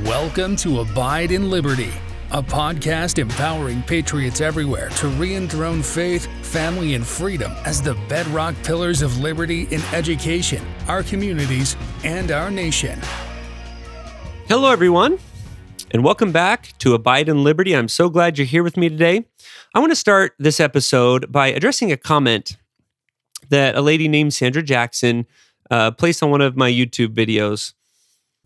Welcome to Abide in Liberty, a podcast empowering patriots everywhere to re-enthrone faith, family, and freedom as the bedrock pillars of liberty in education, our communities, and our nation. Hello, everyone, and welcome back to Abide in Liberty. I'm so glad you're here with me today. I want to start this episode by addressing a comment that a lady named Sandra Jackson placed on one of my YouTube videos.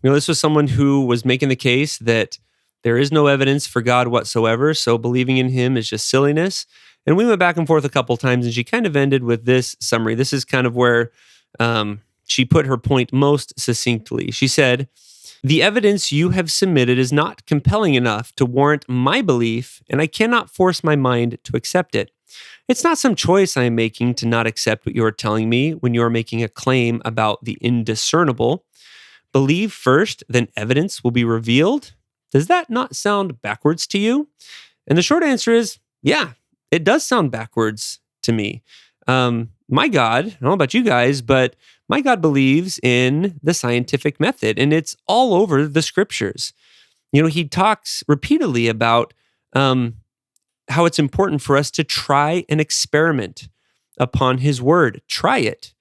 This was someone who was making the case that there is no evidence for God whatsoever, so believing in him is just silliness. And we went back and forth a couple times, and she kind of ended with this summary. This is kind of where she put her point most succinctly. She said, "The evidence you have submitted is not compelling enough to warrant my belief, and I cannot force my mind to accept it. It's not some choice I am making to not accept what you are telling me when you are making a claim about the indiscernible. Believe first, then evidence will be revealed. Does that not sound backwards to you?" And the short answer is, yeah, it does sound backwards to me. My God, I don't know about you guys, but my God believes in the scientific method, and it's all over the scriptures. He talks repeatedly about how it's important for us to try and experiment upon his word. Try it.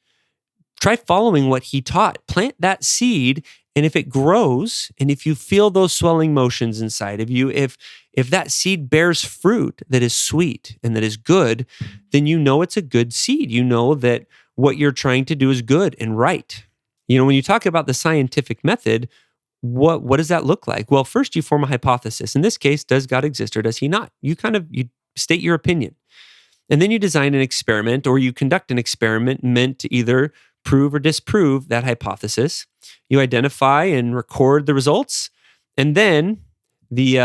Try following what he taught. Plant that seed, and if it grows, and if you feel those swelling motions inside of you, if that seed bears fruit that is sweet and that is good, then you know it's a good seed. You know that what you're trying to do is good and right. When you talk about the scientific method, what does that look like? Well, first you form a hypothesis. In this case, does God exist or does he not? You state your opinion. And then you design an experiment, or you conduct an experiment meant to either prove or disprove that hypothesis. You identify and record the results. And then the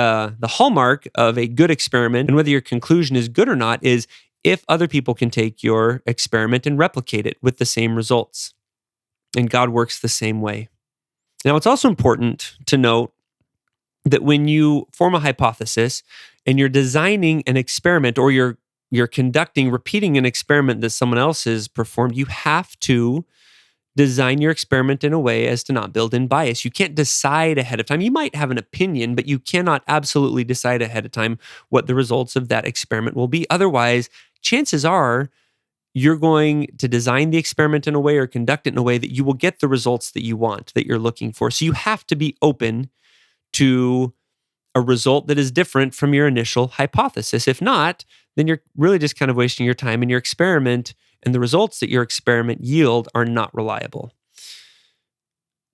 hallmark of a good experiment, and whether your conclusion is good or not, is if other people can take your experiment and replicate it with the same results. And God works the same way. Now, it's also important to note that when you form a hypothesis and you're designing an experiment, or you're repeating an experiment that someone else has performed, you have to design your experiment in a way as to not build in bias. You can't decide ahead of time. You might have an opinion, but you cannot absolutely decide ahead of time what the results of that experiment will be. Otherwise, chances are you're going to design the experiment in a way or conduct it in a way that you will get the results that you want, that you're looking for. So you have to be open to a result that is different from your initial hypothesis. If not, then you're really just kind of wasting your time, and your experiment and the results that your experiment yield are not reliable.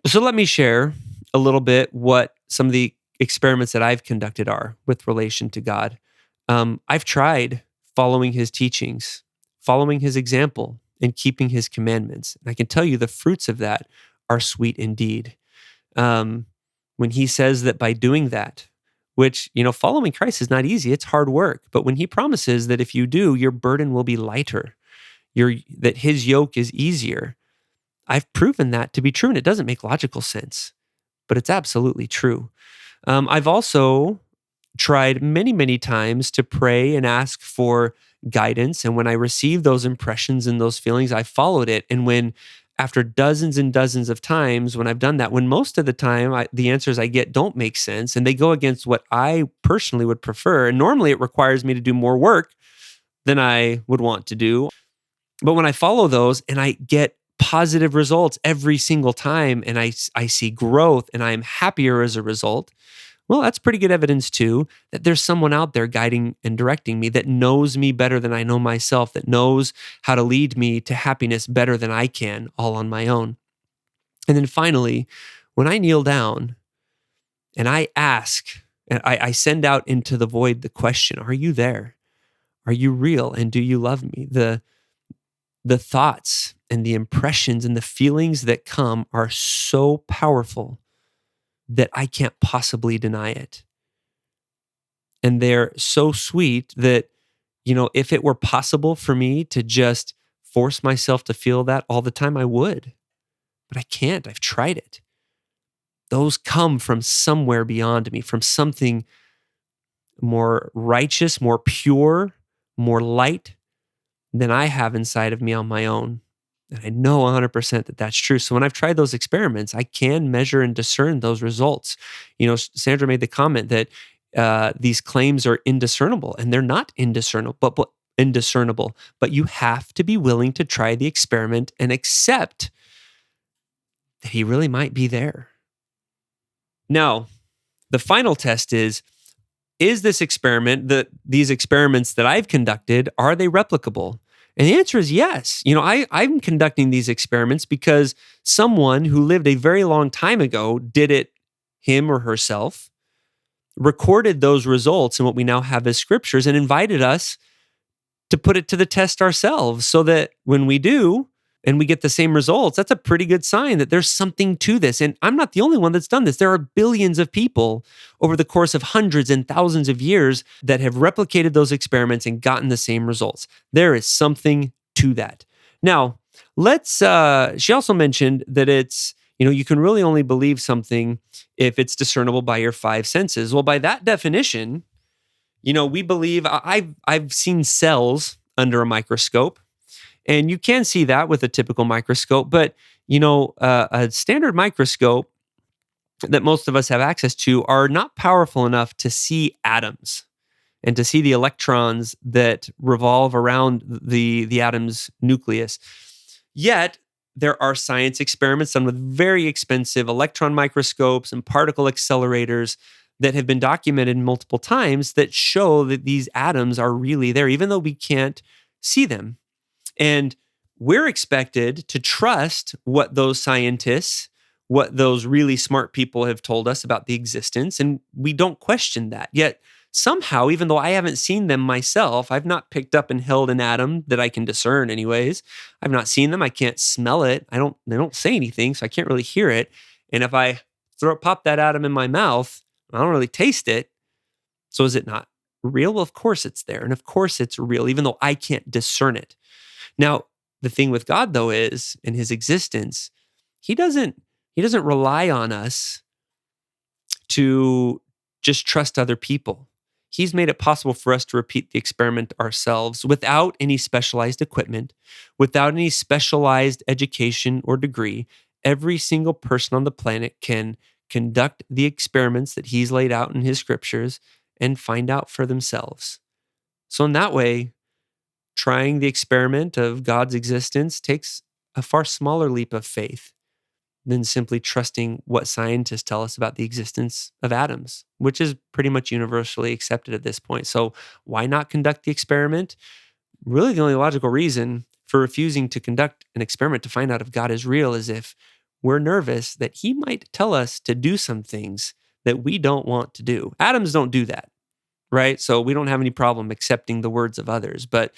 So let me share a little bit what some of the experiments that I've conducted are with relation to God. I've tried following his teachings, following his example, and keeping his commandments. And I can tell you the fruits of that are sweet indeed. When he says that by doing that, which, following Christ is not easy. It's hard work. But when he promises that if you do, your burden will be lighter, that his yoke is easier, I've proven that to be true. And it doesn't make logical sense, but it's absolutely true. I've also tried many, many times to pray and ask for guidance. And when I received those impressions and those feelings, I followed it. And after dozens and dozens of times when I've done that, when most of the time the answers I get don't make sense and they go against what I personally would prefer, and normally it requires me to do more work than I would want to do. But when I follow those and I get positive results every single time, and I see growth and I am happier as a result, well, that's pretty good evidence too that there's someone out there guiding and directing me that knows me better than I know myself, that knows how to lead me to happiness better than I can all on my own. And then finally, when I kneel down and I ask, and I send out into the void the question, are you there? Are you real? And do you love me? The thoughts and the impressions and the feelings that come are so powerful that I can't possibly deny it. And they're so sweet that, if it were possible for me to just force myself to feel that all the time, I would. But I can't. I've tried it. Those come from somewhere beyond me, from something more righteous, more pure, more light than I have inside of me on my own. And I know 100% that that's true. So when I've tried those experiments, I can measure and discern those results. Sandra made the comment that these claims are indiscernible, and they're not indiscernible, but you have to be willing to try the experiment and accept that he really might be there. Now, the final test is this experiment, these experiments that I've conducted, are they replicable? And the answer is yes. I'm conducting these experiments because someone who lived a very long time ago did it, him or herself, recorded those results in what we now have as scriptures, and invited us to put it to the test ourselves, so that when we do and we get the same results, that's a pretty good sign that there's something to this. And I'm not the only one that's done this. There are billions of people over the course of hundreds and thousands of years that have replicated those experiments and gotten the same results. There is something to that. Now, she also mentioned that it's, you can really only believe something if it's discernible by your five senses. Well, by that definition, we believe, I've seen cells under a microscope, and you can see that with a typical microscope, but a standard microscope that most of us have access to are not powerful enough to see atoms and to see the electrons that revolve around the atom's nucleus. Yet, there are science experiments done with very expensive electron microscopes and particle accelerators that have been documented multiple times that show that these atoms are really there, even though we can't see them. And we're expected to trust what those scientists, what those really smart people have told us about the existence, and we don't question that. Yet somehow, even though I haven't seen them myself, I've not picked up and held an atom that I can discern anyways. I've not seen them. I can't smell it. They don't say anything, so I can't really hear it. And if I pop that atom in my mouth, I don't really taste it. So is it not real? Well, of course it's there. And of course it's real, even though I can't discern it. Now, the thing with God, though, is in his existence, he doesn't rely on us to just trust other people. He's made it possible for us to repeat the experiment ourselves without any specialized equipment, without any specialized education or degree. Every single person on the planet can conduct the experiments that he's laid out in his scriptures and find out for themselves. So in that way, trying the experiment of God's existence takes a far smaller leap of faith than simply trusting what scientists tell us about the existence of atoms, which is pretty much universally accepted at this point. So why not conduct the experiment? Really, the only logical reason for refusing to conduct an experiment to find out if God is real is if we're nervous that he might tell us to do some things that we don't want to do. Atoms don't do that, right? So we don't have any problem accepting the words of others. But,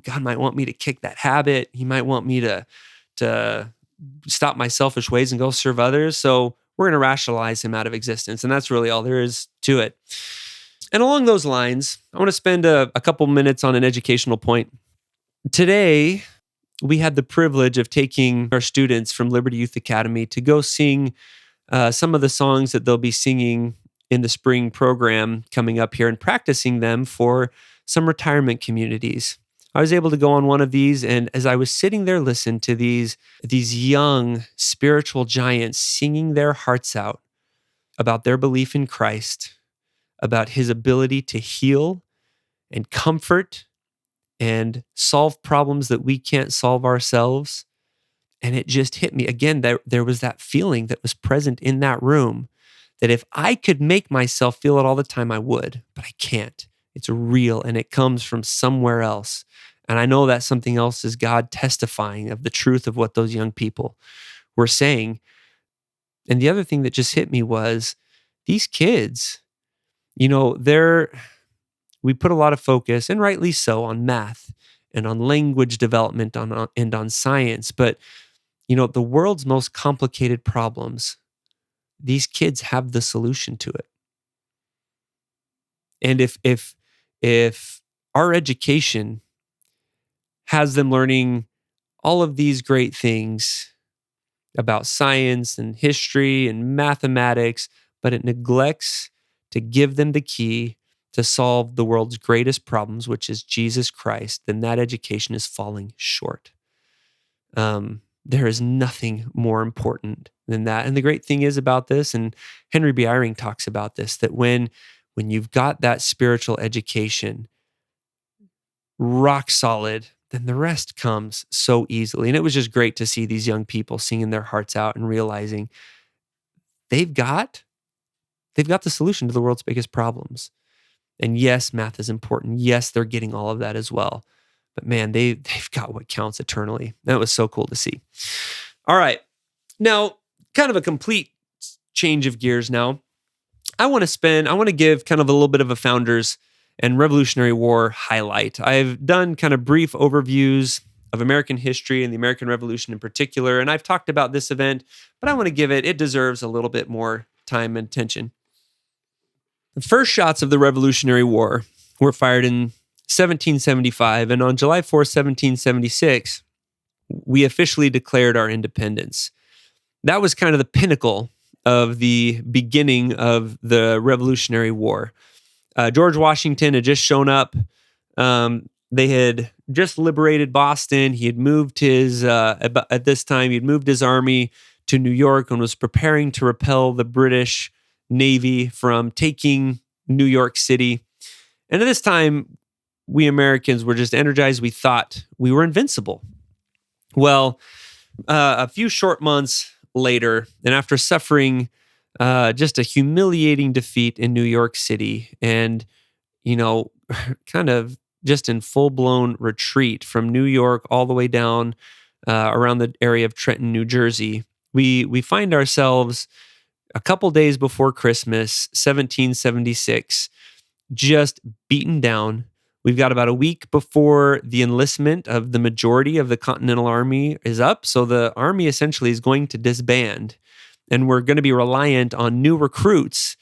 God might want me to kick that habit. He might want me to stop my selfish ways and go serve others. So we're going to rationalize him out of existence. And that's really all there is to it. And along those lines, I want to spend a couple minutes on an educational point. Today, we had the privilege of taking our students from Liberty Youth Academy to go sing some of the songs that they'll be singing in the spring program coming up here and practicing them for some retirement communities. I was able to go on one of these, and as I was sitting there listening to these young spiritual giants singing their hearts out about their belief in Christ, about his ability to heal and comfort and solve problems that we can't solve ourselves. And it just hit me again. There was that feeling that was present in that room that if I could make myself feel it all the time, I would, but I can't. It's real and it comes from somewhere else. And I know that something else is God testifying of the truth of what those young people were saying. And the other thing that just hit me was these kids, we put a lot of focus, and rightly so, on math and on language development and on science. But, the world's most complicated problems, these kids have the solution to it. And if our education has them learning all of these great things about science and history and mathematics, but it neglects to give them the key to solve the world's greatest problems, which is Jesus Christ, then that education is falling short. There is nothing more important than that. And the great thing is about this, and Henry B. Eyring talks about this, that when you've got that spiritual education rock solid, then the rest comes so easily. And it was just great to see these young people singing their hearts out and realizing they've got the solution to the world's biggest problems. And yes, math is important. Yes, they're getting all of that as well. But man, they've got what counts eternally. That was so cool to see. All right. Now, kind of a complete change of gears now. I want to give kind of a little bit of a Founders and Revolutionary War highlight. I've done kind of brief overviews of American history and the American Revolution in particular, and I've talked about this event, but I want to it deserves a little bit more time and attention. The first shots of the Revolutionary War were fired in 1775, and on July 4th, 1776, we officially declared our independence. That was kind of the pinnacle of the beginning of the Revolutionary War. George Washington had just shown up. They had just liberated Boston. He had moved at this time, he'd moved his army to New York and was preparing to repel the British Navy from taking New York City. And at this time, we Americans were just energized. We thought we were invincible. Well, a few short months later, and after suffering just a humiliating defeat in New York City and, kind of just in full-blown retreat from New York all the way down around the area of Trenton, New Jersey, we find ourselves a couple days before Christmas, 1776, just beaten down. We've got about a week before the enlistment of the majority of the Continental Army is up. So the army essentially is going to disband, and we're going to be reliant on new recruits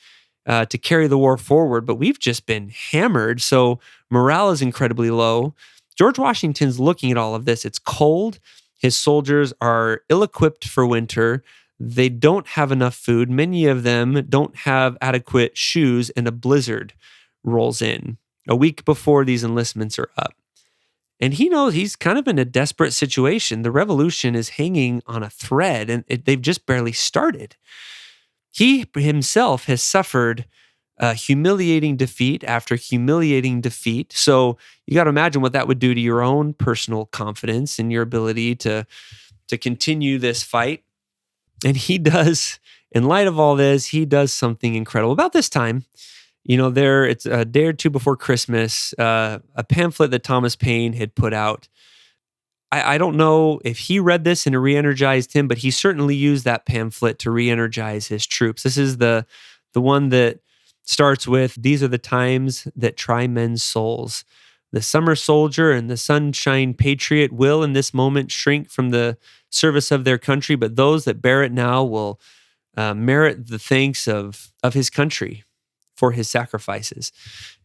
to carry the war forward. But we've just been hammered. So morale is incredibly low. George Washington's looking at all of this. It's cold. His soldiers are ill-equipped for winter. They don't have enough food. Many of them don't have adequate shoes, and a blizzard rolls in a week before these enlistments are up. And he knows he's kind of in a desperate situation. The revolution is hanging on a thread, and they've just barely started. He himself has suffered humiliating defeat after humiliating defeat. So you got to imagine what that would do to your own personal confidence and your ability to continue this fight. And he does, in light of all this, he does something incredible. About this time, it's a day or two before Christmas, a pamphlet that Thomas Paine had put out. I don't know if he read this and it re-energized him, but he certainly used that pamphlet to re-energize his troops. This is the one that starts with, "These are the times that try men's souls. The summer soldier and the sunshine patriot will in this moment shrink from the service of their country, but those that bear it now will merit the thanks of his country for his sacrifices."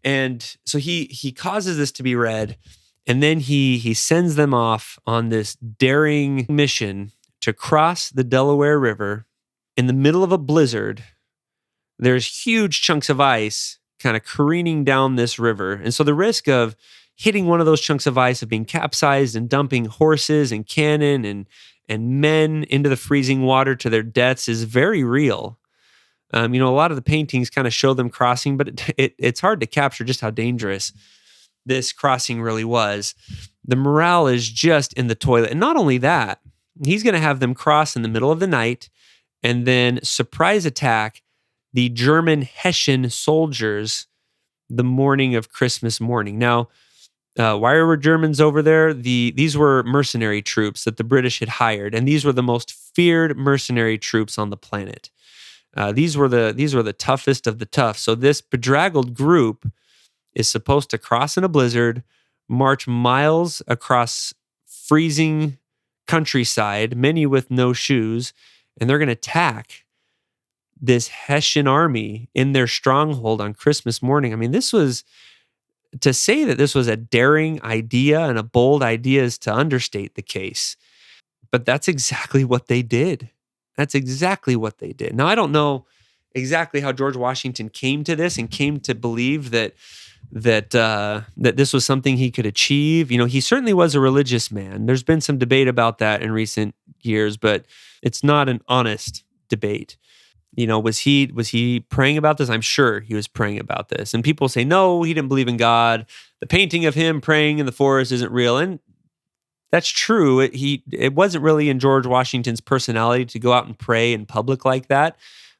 And so he causes this to be read, and then he sends them off on this daring mission to cross the Delaware River in the middle of a blizzard. There's huge chunks of ice kind of careening down this river. And so the risk of hitting one of those chunks of ice, of being capsized and dumping horses and cannon and men into the freezing water to their deaths is very real. A lot of the paintings kind of show them crossing, but it's hard to capture just how dangerous this crossing really was. The morale is just in the toilet. And not only that, he's going to have them cross in the middle of the night and then surprise attack the German Hessian soldiers the morning of Christmas morning. Now, why were Germans over there? These were mercenary troops that the British had hired, and these were the most feared mercenary troops on the planet. These were the toughest of the tough. So this bedraggled group is supposed to cross in a blizzard, march miles across freezing countryside, many with no shoes, and they're going to attack this Hessian army in their stronghold on Christmas morning. I mean, to say that this was a daring idea and a bold idea is to understate the case. But that's exactly what they did. Now, I don't know exactly how George Washington came to this and came to believe that this was something he could achieve. He certainly was a religious man. There's been some debate about that in recent years, but it's not an honest debate. Was he praying about this? I'm sure he was praying about this. And people say, no, he didn't believe in God. The painting of him praying in the forest isn't real. And that's true. It wasn't really in George Washington's personality to go out and pray in public like that.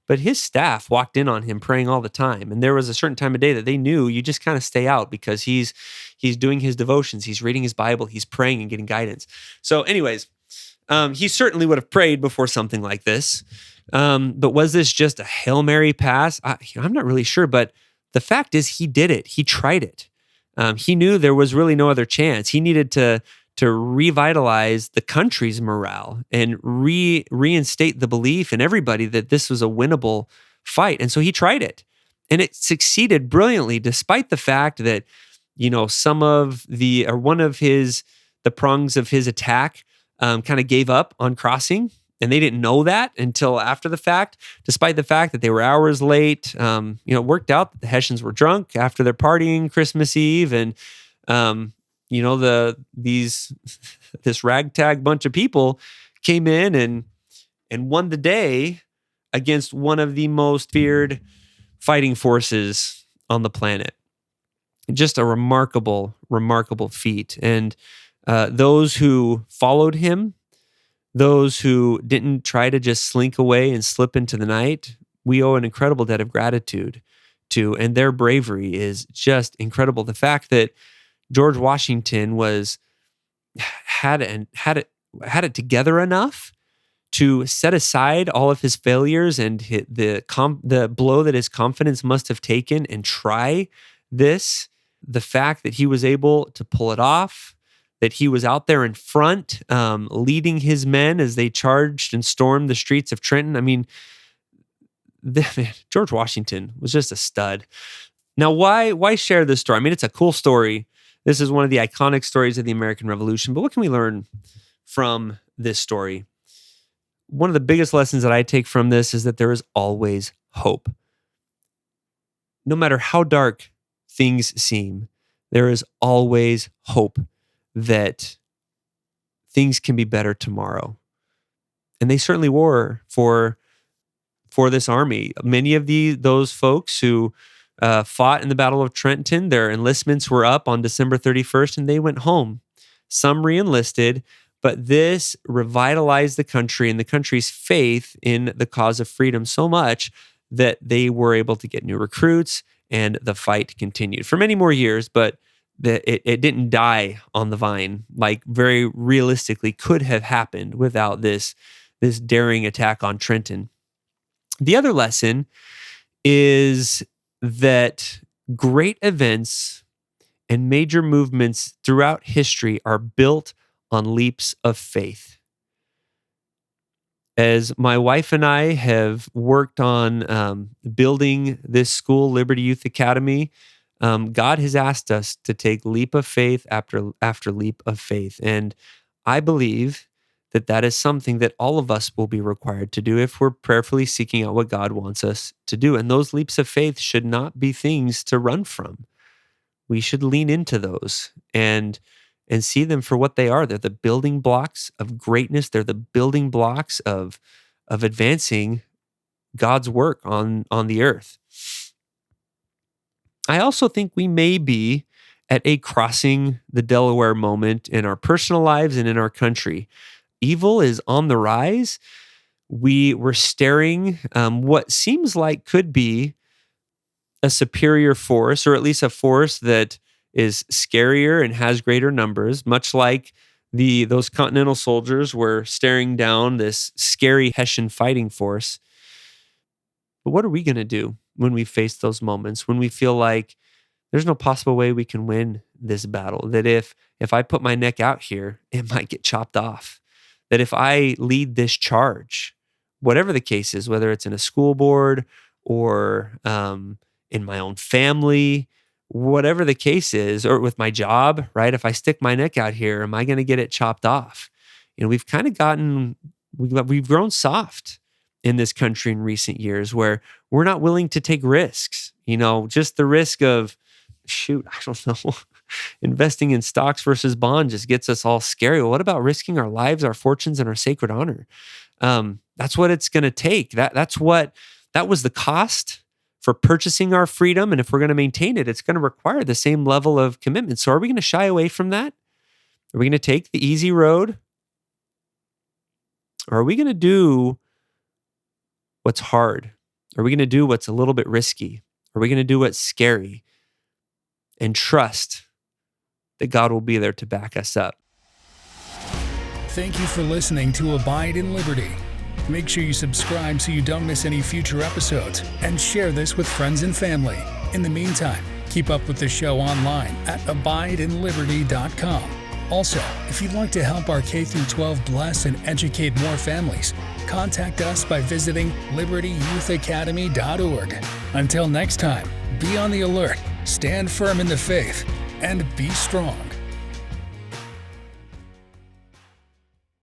But his staff walked in on him praying all the time. And there was a certain time of day that they knew you just kind of stay out because he's doing his devotions. He's reading his Bible. He's praying and getting guidance. So anyways, he certainly would have prayed before something like this. But was this just a Hail Mary pass? I'm not really sure. But the fact is he did it. He tried it. He knew there was really no other chance. He needed to revitalize the country's morale and reinstate the belief in everybody that this was a winnable fight. And so he tried it. And it succeeded brilliantly, despite the fact that, some of one of the prongs of his attack kind of gave up on crossing. And they didn't know that until after the fact, despite the fact that they were hours late. It worked out that the Hessians were drunk after their partying Christmas Eve. And, this ragtag bunch of people came in and won the day against one of the most feared fighting forces on the planet. Just a remarkable, remarkable feat. And those who followed him, those who didn't try to just slink away and slip into the night, we owe an incredible debt of gratitude to, and their bravery is just incredible. The fact that George Washington had it together enough to set aside all of his failures and hit the blow that his confidence must have taken and try this. The fact that he was able to pull it off, that he was out there in front, leading his men as they charged and stormed the streets of Trenton. I mean, George Washington was just a stud. Now, why share this story? I mean, it's a cool story. This is one of the iconic stories of the American Revolution, but what can we learn from this story? One of the biggest lessons that I take from this is that there is always hope. No matter how dark things seem, there is always hope that things can be better tomorrow. And they certainly were for this army. Many of those folks who fought in the Battle of Trenton, their enlistments were up on December 31st and they went home. Some re-enlisted, but this revitalized the country and the country's faith in the cause of freedom so much that they were able to get new recruits and the fight continued for many more years, but it didn't die on the vine like very realistically could have happened without this daring attack on Trenton. The other lesson is that great events and major movements throughout history are built on leaps of faith. As my wife and I have worked on building this school, Liberty Youth Academy, God has asked us to take leap of faith after leap of faith. And I believe that is something that all of us will be required to do if we're prayerfully seeking out what God wants us to do. And those leaps of faith should not be things to run from. We should lean into those and see them for what they are. They're the building blocks of greatness. They're the building blocks of advancing God's work on the earth. I also think we may be at a crossing the Delaware moment in our personal lives and in our country. Evil is on the rise. We were staring what seems like could be a superior force, or at least a force that is scarier and has greater numbers, much like those Continental soldiers were staring down this scary Hessian fighting force. But what are we going to do when we face those moments, when we feel like there's no possible way we can win this battle, that if I put my neck out here, it might get chopped off, that if I lead this charge, whatever the case is, whether it's in a school board or in my own family, whatever the case is, or with my job, right? If I stick my neck out here, am I going to get it chopped off? We've kind of we've grown soft in this country in recent years where we're not willing to take risks. Just the risk of, I don't know, investing in stocks versus bonds just gets us all scary. Well, what about risking our lives, our fortunes, and our sacred honor? That's what it's going to take. That was the cost for purchasing our freedom. And if we're going to maintain it, it's going to require the same level of commitment. So are we going to shy away from that? Are we going to take the easy road? Or are we going to do what's hard? Are we going to do what's a little bit risky? Are we going to do what's scary and trust that God will be there to back us up? Thank you for listening to Abide in Liberty. Make sure you subscribe so you don't miss any future episodes, and share this with friends and family. In the meantime, keep up with the show online at abideinliberty.com. Also, if you'd like to help our K-12 bless and educate more families, contact us by visiting libertyyouthacademy.org. Until next time, be on the alert, stand firm in the faith, and be strong.